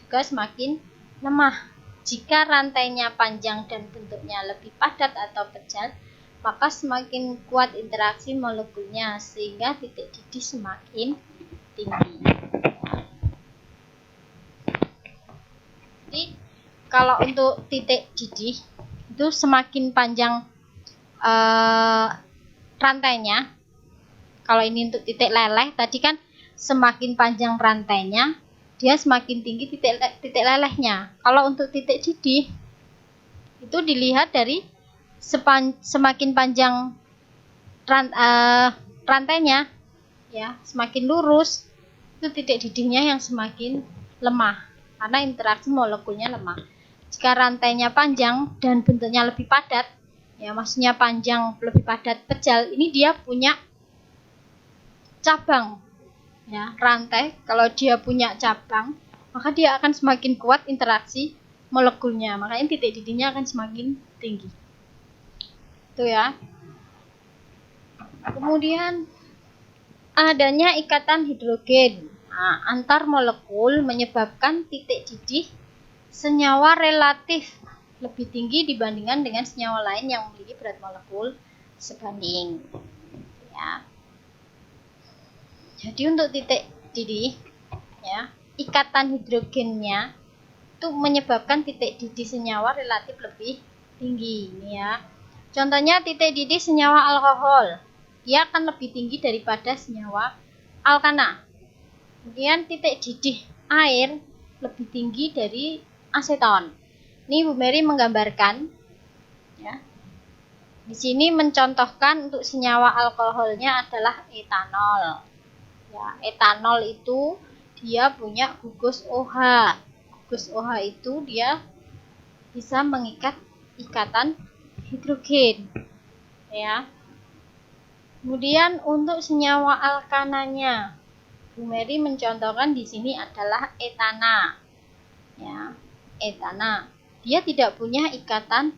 juga semakin lemah. Jika rantainya panjang dan bentuknya lebih padat atau pejat, maka semakin kuat interaksi molekulnya sehingga titik didih semakin tinggi. Jadi kalau untuk titik didih itu semakin panjang rantainya. Kalau ini untuk titik leleh tadi kan semakin panjang rantainya, dia semakin tinggi titik lelehnya. Kalau untuk titik didih itu dilihat dari semakin panjang rantainya, ya, semakin lurus itu titik didihnya yang semakin lemah karena interaksi molekulnya lemah. Jika rantainya panjang dan bentuknya lebih padat, ya maksudnya panjang lebih padat pejal, ini dia punya cabang, ya, rantai. Kalau dia punya cabang, maka dia akan semakin kuat interaksi molekulnya, makanya titik didihnya akan semakin tinggi. Itu ya. Kemudian adanya ikatan hidrogen antar molekul menyebabkan titik didih senyawa relatif lebih tinggi dibandingkan dengan senyawa lain yang memiliki berat molekul sebanding, ya. Jadi untuk titik didih, ya, ikatan hidrogennya itu menyebabkan titik didih senyawa relatif lebih tinggi, ini ya. Contohnya titik didih senyawa alkohol, dia akan lebih tinggi daripada senyawa alkana. Kemudian titik didih air lebih tinggi dari aseton. Ini Bu Mary menggambarkan, ya. Di sini mencontohkan untuk senyawa alkoholnya adalah etanol. Ya, etanol itu dia punya gugus OH. Gugus OH itu dia bisa mengikat ikatan hidrogen, ya. Kemudian untuk senyawa alkananya, Bu Mary mencontohkan di sini adalah etana, ya, etana. Dia tidak punya ikatan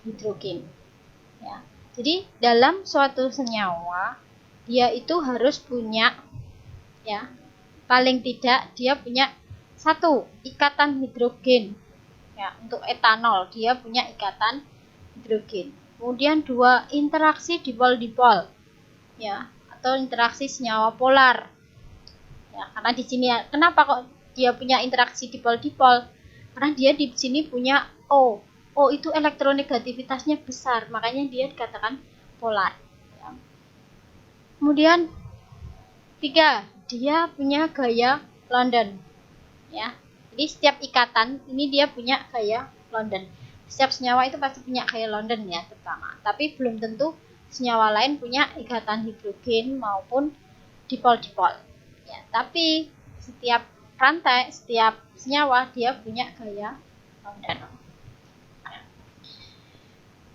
hidrogen, ya. Jadi dalam suatu senyawa dia itu harus punya, ya, paling tidak dia punya satu ikatan hidrogen, ya. Untuk etanol dia punya ikatan hidrogen. Kemudian dua interaksi dipol-dipol, ya, atau interaksi senyawa polar, ya. Karena di sini kenapa kok dia punya interaksi dipol-dipol? Karena dia di sini punya O. O itu elektronegativitasnya besar, makanya dia dikatakan polar, ya. Kemudian 3, dia punya gaya London, ya. Jadi setiap ikatan ini dia punya gaya London. Setiap senyawa itu pasti punya gaya London, ya, pertama. Tapi belum tentu senyawa lain punya ikatan hidrogen maupun dipol-dipol, ya. Tapi setiap rantai, setiap senyawa dia punya gaya London.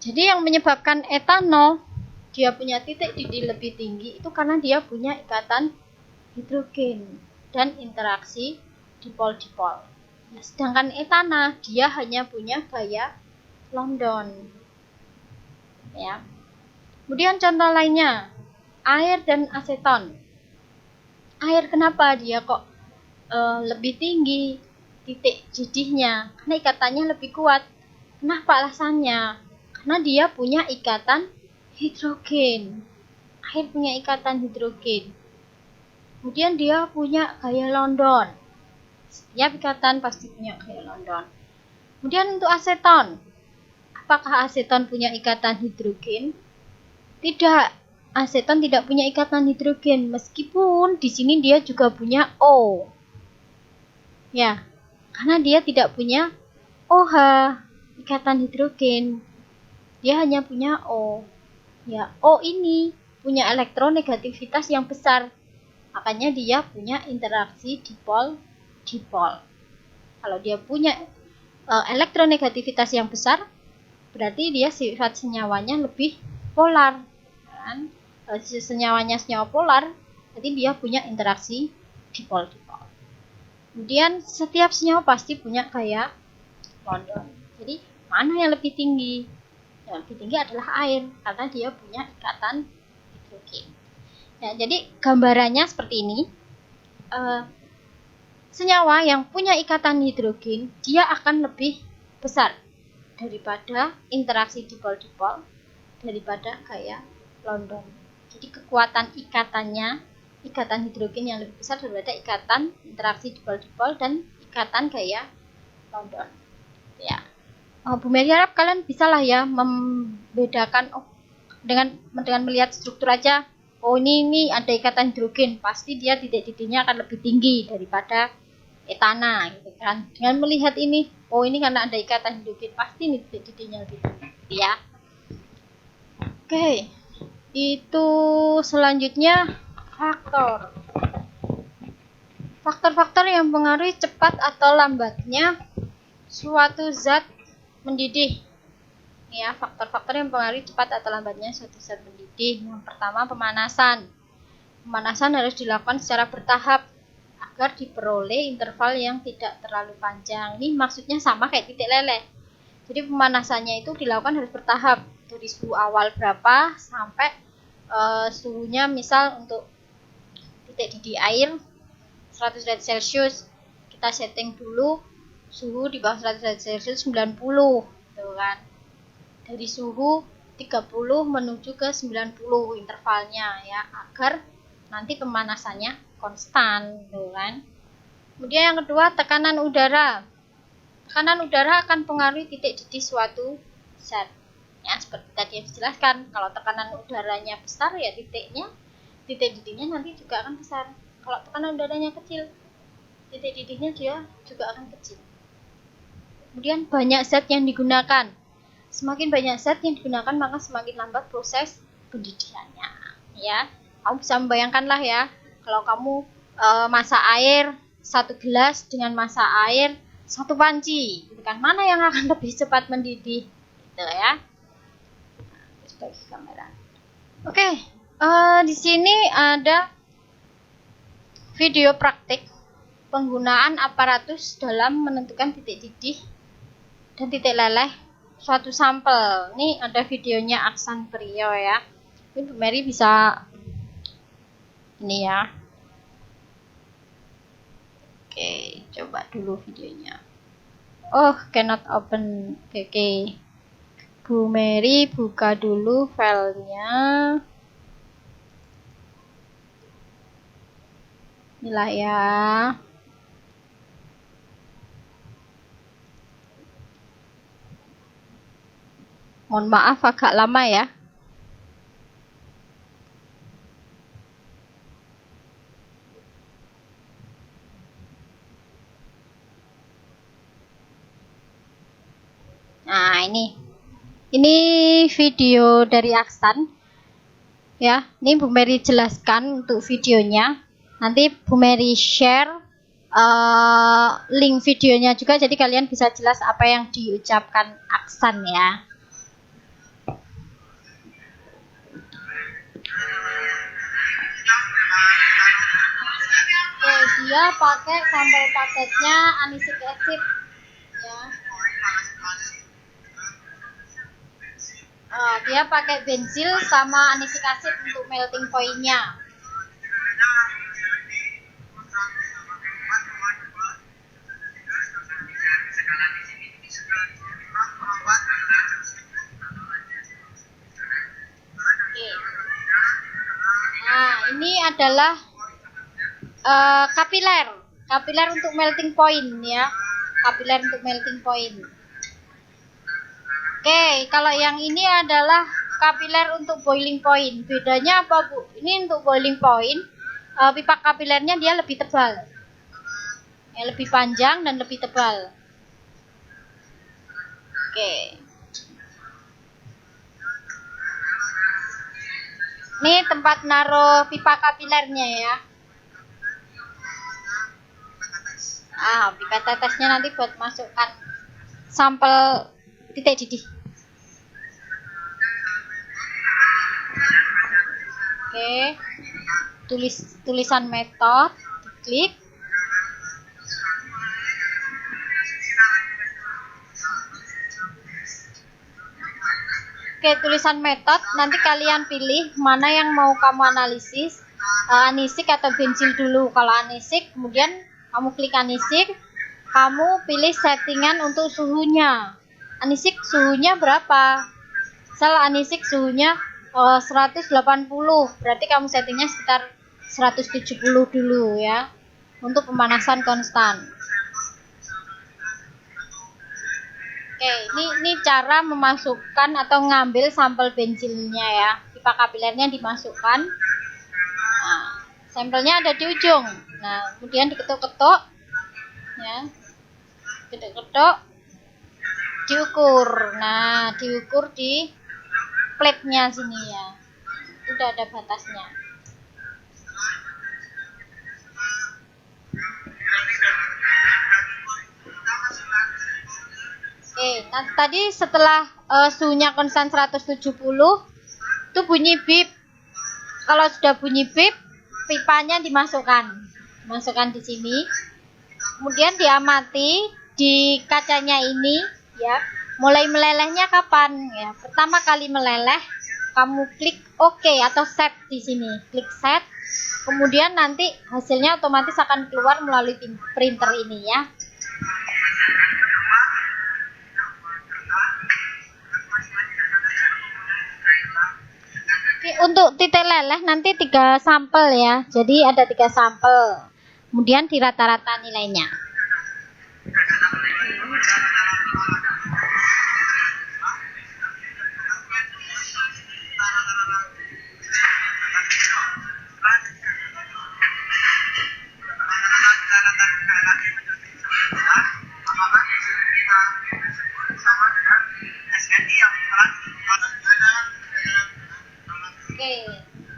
Jadi yang menyebabkan etanol dia punya titik didih lebih tinggi itu karena dia punya ikatan hidrogen dan interaksi dipol-dipol. Nah, sedangkan etana dia hanya punya gaya London, ya. Kemudian contoh lainnya, air dan aseton. Air kenapa dia kok lebih tinggi titik didihnya? Karena ikatannya lebih kuat. Kenapa alasannya? Karena dia punya ikatan hidrogen. Air punya ikatan hidrogen. Kemudian dia punya gaya London. Setiap ikatan pasti punya gaya London. Kemudian untuk aseton, apakah aseton punya ikatan hidrogen? Tidak, aseton tidak punya ikatan hidrogen, meskipun di sini dia juga punya O, ya, karena dia tidak punya OH, ikatan hidrogen, dia hanya punya O, ya. O ini punya elektronegativitas yang besar, makanya dia punya interaksi dipol-dipol. Kalau dia punya elektronegativitas yang besar, berarti dia sifat senyawanya lebih polar, kan? Senyawanya senyawa polar, berarti dia punya interaksi dipol-dipol. Kemudian setiap senyawa pasti punya gaya London. Jadi mana yang lebih tinggi? Yang lebih tinggi adalah air karena dia punya ikatan hidrogen. Ya, jadi gambarannya seperti ini. Senyawa yang punya ikatan hidrogen dia akan lebih besar daripada interaksi dipol-dipol, daripada gaya London. Jadi kekuatan ikatan hidrogen yang lebih besar daripada ikatan interaksi dipol-dipol dan ikatan gaya London. Ya. Bu Mary harap kalian bisalah ya membedakan dengan melihat struktur aja. Oh ini ada ikatan hidrogen, pasti dia titik-titiknya akan lebih tinggi daripada etana gitu kan. Dengan melihat ini, oh ini karena ada ikatan hidrogen, pasti ini titik-titiknya lebih tinggi gitu ya. Oke. Itu selanjutnya faktor-faktor yang mempengaruhi cepat atau lambatnya suatu zat mendidih. Ya, faktor-faktor yang mempengaruhi cepat atau lambatnya suatu zat mendidih. Yang pertama, pemanasan. Pemanasan harus dilakukan secara bertahap agar diperoleh interval yang tidak terlalu panjang. Ini maksudnya sama kayak titik leleh. Jadi pemanasannya itu dilakukan harus bertahap, dari suhu awal berapa sampai suhunya misal untuk titik didih air 100 derajat Celcius, kita setting dulu suhu di bawah 100 derajat Celcius 90 gitu kan. Dari suhu 30 menuju ke 90 intervalnya ya, agar nanti pemanasannya konstan gitu kan. Kemudian yang kedua, tekanan udara. Tekanan udara akan pengaruhi titik didih suatu zat. Ya, seperti tadi yang dijelaskan, kalau tekanan udaranya besar ya titik didihnya nanti juga akan besar. Kalau tekanan udaranya kecil, titik didihnya dia juga akan kecil. Kemudian banyak zat yang digunakan. Semakin banyak zat yang digunakan, maka semakin lambat proses pendidihannya. Ya, kamu bisa membayangkanlah ya, kalau kamu masak air 1 gelas dengan masak air 1 panci, gitu kan? Mana yang akan lebih cepat mendidih? Gitu ya. Bagi kamera. Oke, di sini ada video praktik penggunaan aparatus dalam menentukan titik didih dan titik leleh suatu sampel. Ini ada videonya Aksan Priyo ya. Ini Bu Mary bisa ini ya. Oke, coba dulu videonya. Oh, cannot open. Oke. Bu Mary buka dulu filenya. Inilah ya. Mohon maaf agak lama ya. Nah, ini video dari Aksan. Ya, ini Bu Mary jelaskan untuk videonya. Nanti Bu Mary share link videonya juga, jadi kalian bisa jelas apa yang diucapkan Aksan ya. Oke, dia pakai sampel paketnya anisic acid ya. Dia pakai benzil sama anisic acid untuk melting point-nya. Nah, ini adalah kapiler untuk melting point ya. Kapiler untuk melting point. Oke, kalau yang ini adalah kapiler untuk boiling point. Bedanya apa, Bu? Ini untuk boiling point, pipa kapilernya dia lebih tebal. Ya, lebih panjang dan lebih tebal. Oke. Ini tempat naruh pipa kapilernya ya. Pipa tetesnya nanti buat masukkan sampel titik didih. Oke. Tulisan metode, diklik. Oke, tulisan metode, nanti kalian pilih mana yang mau kamu analisis, anisik atau benzil dulu. Kalau anisik, kemudian kamu klik anisik, kamu pilih settingan untuk suhunya. Anisik suhunya berapa? Sel anisik suhunya 180, berarti kamu settingnya sekitar 170 dulu ya untuk pemanasan konstan. Oke, ini cara memasukkan atau ngambil sampel benzilnya ya. Pipa kapilernya dimasukkan. Nah, sampelnya ada di ujung. Nah, kemudian diketuk-ketuk ya. Ketuk-ketuk diukur. Nah, diukur di plate-nya sini ya. Udah ada batasnya. Oke, nah tadi setelah suhunya konstan 170 itu bunyi bip. Kalau sudah bunyi bip, pipanya dimasukkan di sini. Kemudian diamati di kacanya ini ya. Mulai melelehnya kapan ya? Pertama kali meleleh, kamu klik OK atau set di sini. Klik set. Kemudian nanti hasilnya otomatis akan keluar melalui printer ini ya. Untuk titik leleh nanti 3 sampel ya. Jadi ada 3 sampel. Kemudian di rata-rata nilainya.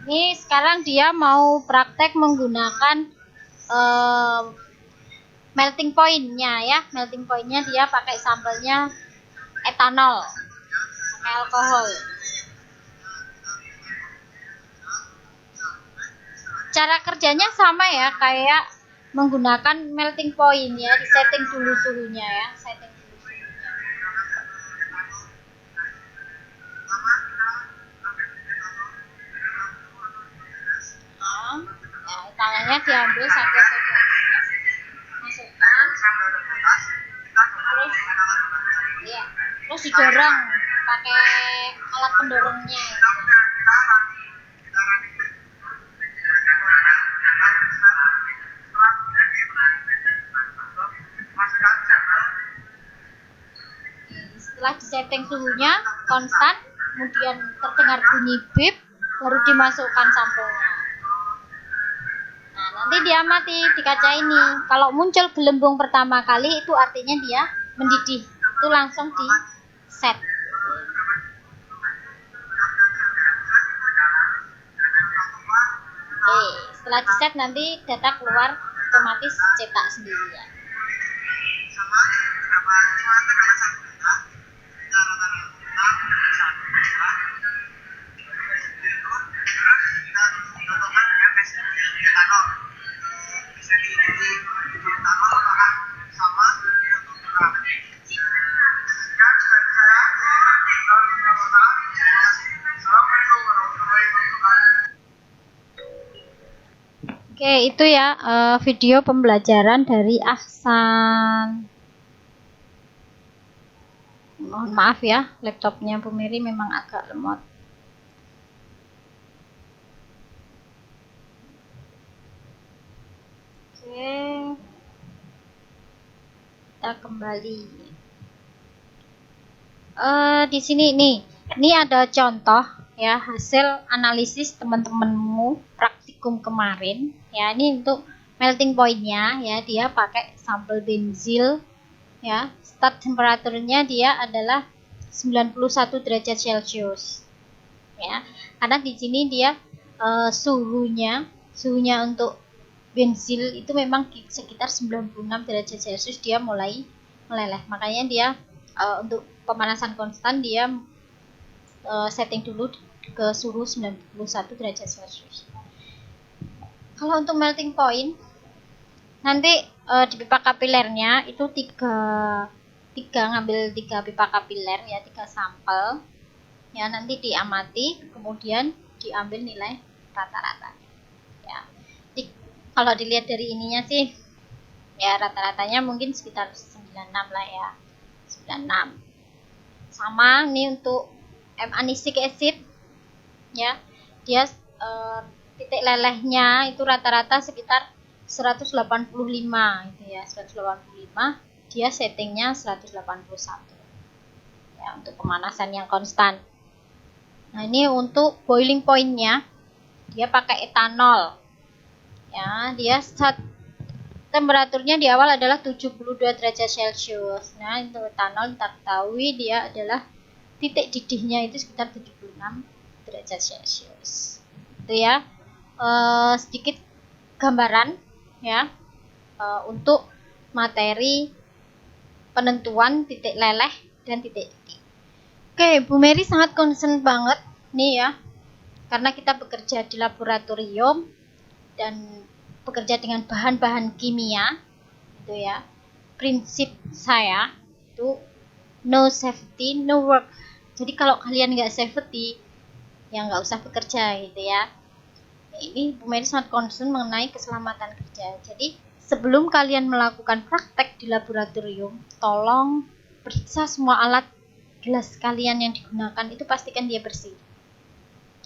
Ini sekarang dia mau praktek menggunakan melting point-nya ya. Melting point-nya dia pakai sampelnya etanol, pakai alkohol. Cara kerjanya sama ya, kayak menggunakan melting point ya. Di setting dulu suhunya ya. Setting dulu suhunya. Tangannya diambil satu atau dua masukkan, terus didorong pakai alat pendorongnya. Setelah disetting suhunya konstan, kemudian terdengar bunyi bip, baru dimasukkan sampelnya. Nah, nanti diamati di kaca ini. Kalau muncul gelembung pertama kali, itu artinya dia mendidih. Itu langsung di set. Oke, setelah di set nanti data keluar otomatis cetak sendiri ya. Oke, itu ya video pembelajaran dari Ahsan. Mohon maaf ya, laptopnya Bu Mary memang agak lemot. Oke, kita kembali. Di sini nih, ini ada contoh ya hasil analisis teman-temanmu praktikum kemarin ya. Ini untuk melting point-nya ya, dia pakai sampel benzil ya. Start temperaturnya dia adalah 91 derajat Celcius ya. Karena di sini dia suhunya untuk benzil itu memang sekitar 96 derajat Celcius dia mulai meleleh. Makanya dia untuk pemanasan konstan dia setting dulu ke suhu 91 derajat Celcius. Kalau untuk melting point nanti di pipa kapilernya itu ngambil 3 pipa kapiler ya, 3 sampel ya, nanti diamati kemudian diambil nilai rata-rata ya. Kalau dilihat dari ininya sih ya rata-ratanya mungkin sekitar 96 lah ya, 96. Sama nih untuk M-anisic acid ya, dia titik lelehnya itu rata-rata sekitar 185 itu ya, 185, dia settingnya 181 ya, untuk pemanasan yang konstan. Nah, ini untuk boiling pointnya dia pakai etanol ya, dia temperaturnya di awal adalah 72 derajat Celcius. Nah, untuk etanol kita ketahui dia adalah titik didihnya itu sekitar 76 derajat Celcius. Itu ya, sedikit gambaran ya untuk materi penentuan titik leleh dan titik didih. Oke, Bu Mary sangat concern banget nih ya, karena kita bekerja di laboratorium dan bekerja dengan bahan-bahan kimia gitu ya. Prinsip saya itu no safety no work. Jadi kalau kalian nggak safety ya nggak usah bekerja gitu ya. Ini Bu Mary sangat concern mengenai keselamatan kerja. Jadi sebelum kalian melakukan praktek di laboratorium, tolong periksa semua alat gelas kalian yang digunakan, itu pastikan dia bersih.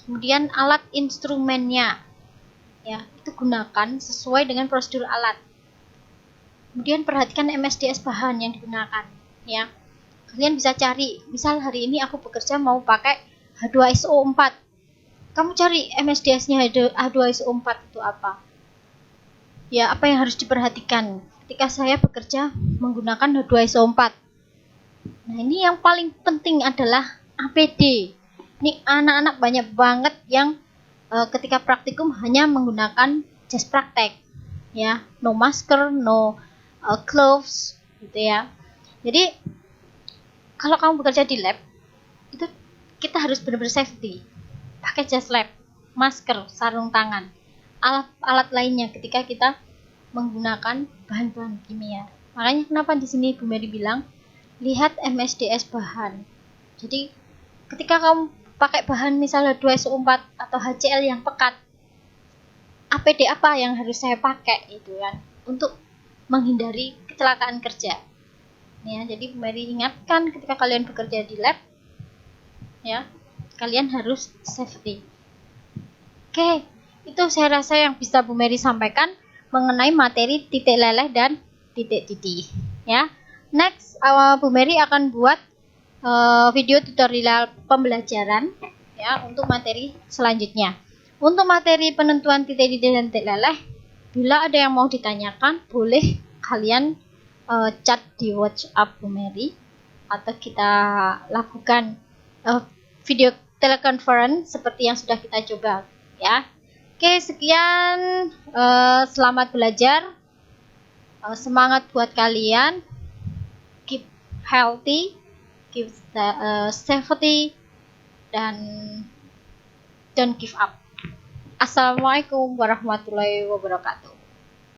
Kemudian alat instrumennya ya, itu gunakan sesuai dengan prosedur alat. Kemudian perhatikan MSDS bahan yang digunakan ya. Kalian bisa cari, misal hari ini aku bekerja mau pakai H2SO4, kamu cari MSDS-nya H2SO4 itu apa ya, apa yang harus diperhatikan ketika saya bekerja menggunakan H2SO4. Nah, ini yang paling penting adalah APD. Ini anak-anak banyak banget yang ketika praktikum hanya menggunakan jas praktek ya, no masker, no gloves gitu ya. Jadi kalau kamu bekerja di lab itu kita harus benar-benar safety, pakai jas lab, masker, sarung tangan, alat-alat lainnya ketika kita menggunakan bahan-bahan kimia. Makanya kenapa di sini Bu Mary bilang lihat MSDS bahan. Jadi ketika kamu pakai bahan misalnya 2SO4 atau HCl yang pekat, APD apa yang harus saya pakai itu kan, untuk menghindari kecelakaan kerja ya. Jadi Bu Mary ingatkan ketika kalian bekerja di lab ya, kalian harus safety. Oke, itu saya rasa yang bisa Bu Mary sampaikan mengenai materi titik leleh dan titik didih ya. Next, Bu Mary akan buat video tutorial pembelajaran ya untuk materi selanjutnya. Untuk materi penentuan titik didih dan titik leleh, bila ada yang mau ditanyakan boleh kalian chat di WhatsApp Bu Mary, atau kita lakukan video teleconference seperti yang sudah kita coba ya. Oke, sekian, selamat belajar, semangat buat kalian, keep healthy, keep safety, dan don't give up. Assalamualaikum warahmatullahi wabarakatuh.